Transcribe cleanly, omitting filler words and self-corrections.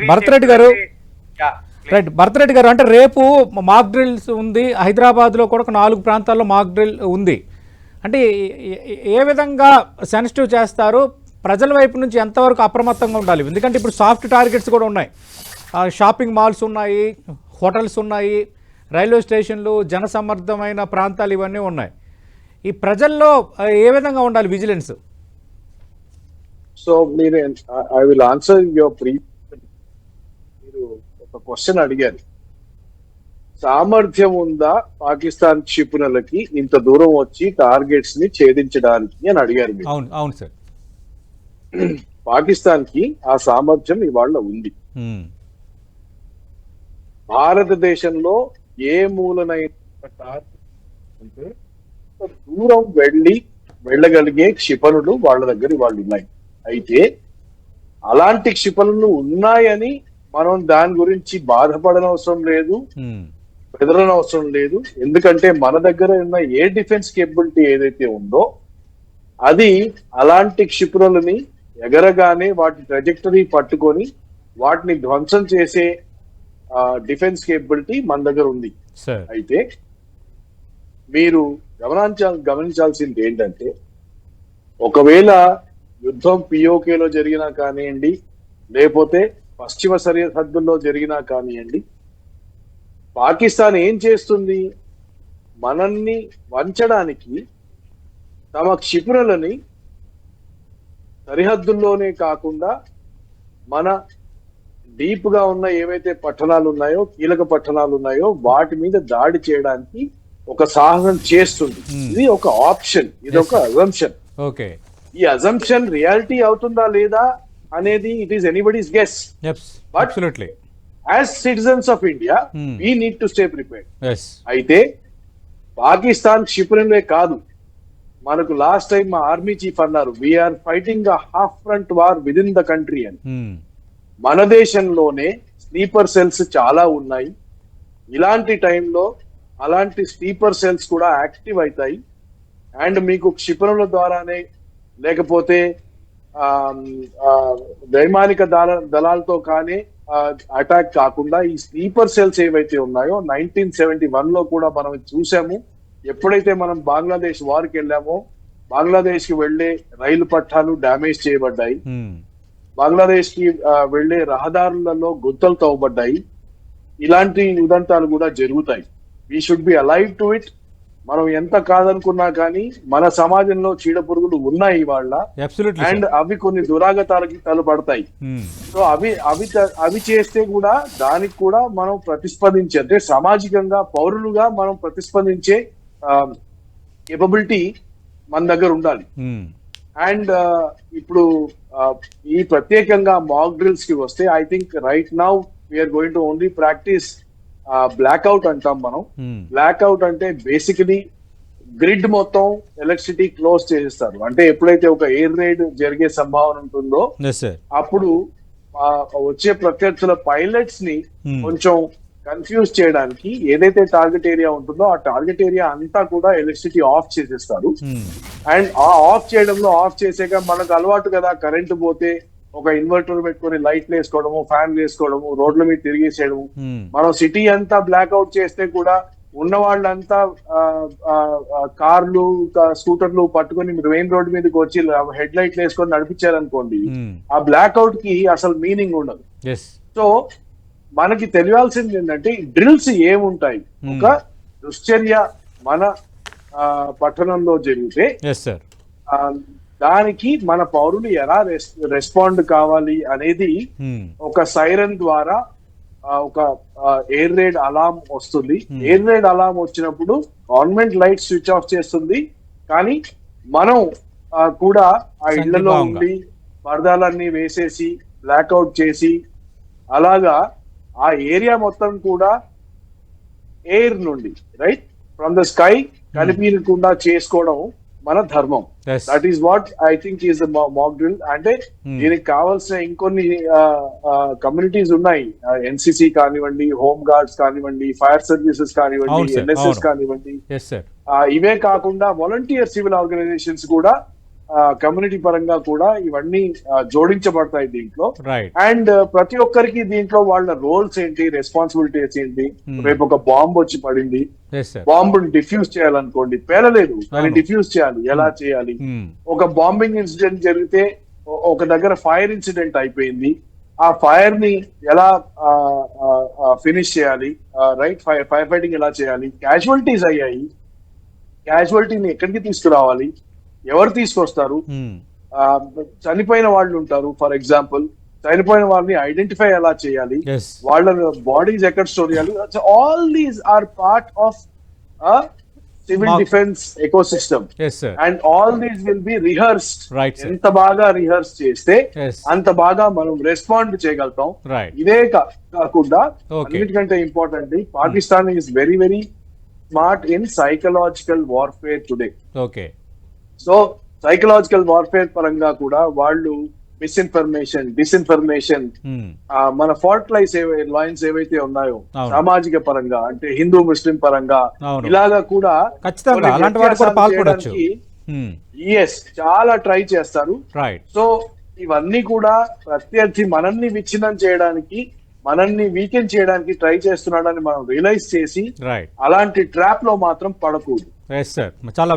భరతరెడ్డి గారు, రైట్, భరతరెడ్డి గారు, అంటే రేపు మాక్ డ్రిల్స్ ఉంది, హైదరాబాద్లో కూడా ఒక 4 ప్రాంతాల్లో మాక్ డ్రిల్ ఉంది. అంటే ఏ విధంగా సెన్సిటివ్ చేస్తారు, ప్రజల వైపు నుంచి ఎంతవరకు అప్రమత్తంగా ఉండాలి? ఎందుకంటే ఇప్పుడు సాఫ్ట్ టార్గెట్స్ కూడా ఉన్నాయి, షాపింగ్ మాల్స్ ఉన్నాయి, హోటల్స్ ఉన్నాయి, రైల్వే స్టేషన్లు, జనసమ్మర్దమైన ప్రాంతాలు ఇవన్నీ ఉన్నాయి. ఈ ప్రజల్లో ఏ విధంగా ఉండాలి విజిలెన్స్? సో మీరు ఐ విల్ ఆన్సర్ యువర్ మీరు ఒక క్వశ్చన్ అడిగారు, సామర్థ్యం ఉందా పాకిస్తాన్ క్షిపణులకి ఇంత దూరం వచ్చి టార్గెట్స్ ని ఛేదించడానికి అని అడిగారు మీరు. అవును అవును సార్. పాకిస్తాన్ కి ఆ సామర్థ్యం ఇవాళ ఉంది. భారతదేశంలో ఏ మూలనైన అంటే దూరం వెళ్ళగలిగే క్షిపణులు వాళ్ళ దగ్గర వాళ్ళు ఉన్నాయి. అయితే అలాంటి క్షిపణులు ఉన్నాయని మనం దాని గురించి బాధపడనవసరం లేదు, బెదరనవసరం లేదు. ఎందుకంటే మన దగ్గర ఉన్న ఏ డిఫెన్స్ కేపబిలిటీ ఏదైతే ఉందో అది అలాంటి క్షిపణులని ఎగరగానే వాటి ట్రాజెక్టరీ పట్టుకొని వాటిని ధ్వంసం చేసే డిఫెన్స్ కేపబిలిటీ మన దగ్గర ఉంది. అయితే మీరు గమనించాల్సింది ఏంటంటే, ఒకవేళ యుద్ధం పిఓకేలో జరిగినా కానివ్వండి, లేకపోతే పశ్చిమ సరిహద్దుల్లో జరిగినా కానివ్వండి, పాకిస్తాన్ ఏం చేస్తుంది? మనల్ని వంచడానికి తమ క్షిపణులని సరిహద్దుల్లోనే కాకుండా మన డీప్ గా ఉన్న ఏవైతే పట్టణాలు ఉన్నాయో, కీలక పట్టణాలు ఉన్నాయో వాటి మీద దాడి చేయడానికి ఒక సాహసం చేస్తుంది. ఇది ఒక ఆప్షన్, ఇది ఒక అజంప్షన్. ఈ అజంప్షన్ రియాలిటీ అవుతుందా లేదా అనేది it is anybody's guess. But as citizens of India we need to stay prepared. అయితే పాకిస్తాన్ క్షిపణులే కాదు, మనకు లాస్ట్ టైం మా ఆర్మీ చీఫ్ అన్నారు, we're fighting a half front war within the country అని. మన దేశంలోనే స్లీపర్ సెల్స్ చాలా ఉన్నాయి. ఇలాంటి టైంలో అలాంటి స్లీపర్ సెల్స్ కూడా యాక్టివ్ అవుతాయి. అండ్ మీకు క్షిపణుల ద్వారానే లేకపోతే వైమానిక దళాలతో కానీ అటాక్ కాకుండా ఈ స్లీపర్ సెల్స్ ఏవైతే ఉన్నాయో 1971 లో కూడా మనం చూసాము. ఎప్పుడైతే మనం బంగ్లాదేశ్ వార్కి వెళ్ళామో బంగ్లాదేశ్ కి వెళ్లే రైలు పట్టాలు డ్యామేజ్ చేయబడ్డాయి, బంగ్లాదేశ్ కి వెళ్లే రహదారులలో గుంతలు తవ్వబడ్డాయి. ఇలాంటి ఉదంతాలు కూడా జరుగుతాయి. We should be alive to it. మనం ఎంత కాదనుకున్నా కానీ మన సమాజంలో చీడ పురుగులు ఉన్నాయి వాళ్ళ, అండ్ అవి కొన్ని దురాగతాలకి తలపడతాయి. సో అవి చేస్తే కూడా దానికి కూడా మనం ప్రతిస్పందించే, అంటే సామాజికంగా పౌరులుగా మనం ప్రతిస్పందించే కేపబిలిటీ మన దగ్గర ఉండాలి. అండ్ ఇప్పుడు ఈ ప్రత్యేకంగా మాక్ డ్రిల్స్ కి వస్తే, I think right now we're going to only practice blackout అంటాం మనం. బ్లాక్అవుట్ అంటే బేసికలీ గ్రిడ్ మొత్తం ఎలక్ట్రిసిటీ క్లోజ్ చేసేస్తారు. అంటే ఎప్పుడైతే ఒక ఎయిర్ రైడ్ జరిగే సంభావన ఉంటుందో అప్పుడు వచ్చే ప్రత్యర్థుల పైలట్స్ ని కొంచెం కన్ఫ్యూజ్ చేయడానికి ఏదైతే టార్గెట్ ఏరియా ఉంటుందో ఆ టార్గెట్ ఏరియా అంతా కూడా ఎలక్ట్రిసిటీ ఆఫ్ చేసేస్తారు. అండ్ ఆ ఆఫ్ చేయడంలో, ఆఫ్ చేసాక మనకు అలవాటు కదా కరెంటు పోతే ఒక ఇన్వర్టర్ పెట్టుకొని లైట్లు వేసుకోవడము, ఫ్యాన్లు వేసుకోవడము, రోడ్ల మీద తిరిగేసేయడము. మనం సిటీ అంతా బ్లాక్అవుట్ చేస్తే కూడా ఉన్న వాళ్ళంతా కార్లు, స్కూటర్లు పట్టుకొని మెయిన్ రోడ్ మీదకి వచ్చి హెడ్ లైట్లు వేసుకొని నడిపించారనుకోండి, ఆ బ్లాక్అవుట్ కి అసలు మీనింగ్ ఉండదు. సో మనకి తెలియాల్సింది ఏంటంటే డ్రిల్స్ ఏముంటాయి. ఒక దుశ్చర్య మన పట్టణంలో జరిగితే దానికి మన పౌరులు ఎలా రెస్పాండ్ కావాలి అనేది ఒక సైరన్ ద్వారా ఒక ఎయిర్ రైడ్ అలారం వస్తుంది. ఎయిర్ రైడ్ అలారం వచ్చినప్పుడు గవర్నమెంట్ లైట్ స్విచ్ ఆఫ్ చేస్తుంది, కానీ మనం కూడా ఆ ఇళ్లలో ఉండి పరదాలన్నీ వేసేసి బ్లాక్అవుట్ చేసి అలాగా ఆ ఏరియా మొత్తం కూడా ఎయిర్ నుండి, రైట్ ఫ్రమ్ ద స్కై, కనిపించకుండా చేసుకోవడం మన ధర్మం. That is what I think is the mock drill. అంటే దీనికి కావాల్సిన ఇంకొన్ని కమ్యూనిటీస్ ఉన్నాయి, ఎన్సిసి కానివ్వండి, హోమ్ గార్డ్స్ కానివ్వండి, ఫైర్ సర్వీసెస్ కానివ్వండి, ఎన్ఎస్ఎస్ కానివ్వండి. ఇవే కాకుండా వాలంటీర్ సివిల్ ఆర్గనైజేషన్స్ కూడా కమ్యూనిటీ పరంగా కూడా ఇవన్నీ జోడించబడతాయి దీంట్లో. రైట్. అండ్ ప్రతి ఒక్కరికి దీంట్లో వాళ్ళ రోల్స్ ఏంటి, రెస్పాన్సిబిలిటీస్ ఏంటి. Hmm. రేపు ఒక బాంబు వచ్చి పడింది, ఎస్ సార్. బాంబుని డిఫ్యూజ్ చేయాలనుకోండి, పేలలేదు కానీ అవును. డిఫ్యూజ్ చేయాలి, ఎలా చేయాలి. Hmm. ఒక బాంబింగ్ ఇన్సిడెంట్ జరిగితే ఒక దగ్గర ఫైర్ ఇన్సిడెంట్ అయిపోయింది, ఆ ఫైర్ ని ఎలా ఫినిష్ చేయాలి, రైట్, ఫైర్ ఫైటింగ్ ఎలా చేయాలి. క్యాజువల్టీస్ అయ్యాయి, క్యాజువల్టీని ఎక్కడికి తీసుకురావాలి, ఎవరు తీసుకొస్తారు. Hmm. చనిపోయిన వాళ్ళు ఉంటారు, ఫర్ ఎగ్జాంపుల్ చనిపోయిన వాళ్ళని ఐడెంటిఫై ఎలా చేయాలి, ఎస్. వాళ్ళ బాడీస్ ఎక్కడ స్టోర్ చేయాలి. All these are part of civil Mark. Defence ecosystem. Yes sir. And all these will be rehearsed. Right, sir. ఎంత బాగా రిహర్స్ చేస్తే ఎస్. అంత బాగా మనం రెస్పాండ్ చేయగలుగుతాం. రైట్. ఇదే కాకుండా Okay. అన్నిటికంటే important, Pakistan is very very smart in psychological warfare today. Okay. So psychological warfare పరంగా కూడా వాళ్ళు మిస్ఇన్ఫర్మేషన్, డిస్ఇన్ఫర్మేషన్, Hmm. మన ఫాల్ట్ లైన్స్ ఏవైతే ఉన్నాయో అవును. సామాజిక పరంగా, అంటే హిందూ ముస్లిం పరంగా, అవును. ఇలాగా కూడా ఖచ్చితంగా అలాంటి వారు కూడా పాల్పడొచ్చు. ఎస్ చాలా ట్రై చేస్తారు. రైట్. సో ఇవన్నీ కూడా ప్రత్యర్థి మనల్ని విచ్ఛిన్నం చేయడానికి, మనల్ని వీకెండ్ చేయడానికి ట్రై చేస్తున్నాడని మనం రియలైజ్ చేసి రైట్. అలాంటి ట్రాప్ లో మాత్రం పడకూడదు. Yes sir. చాలా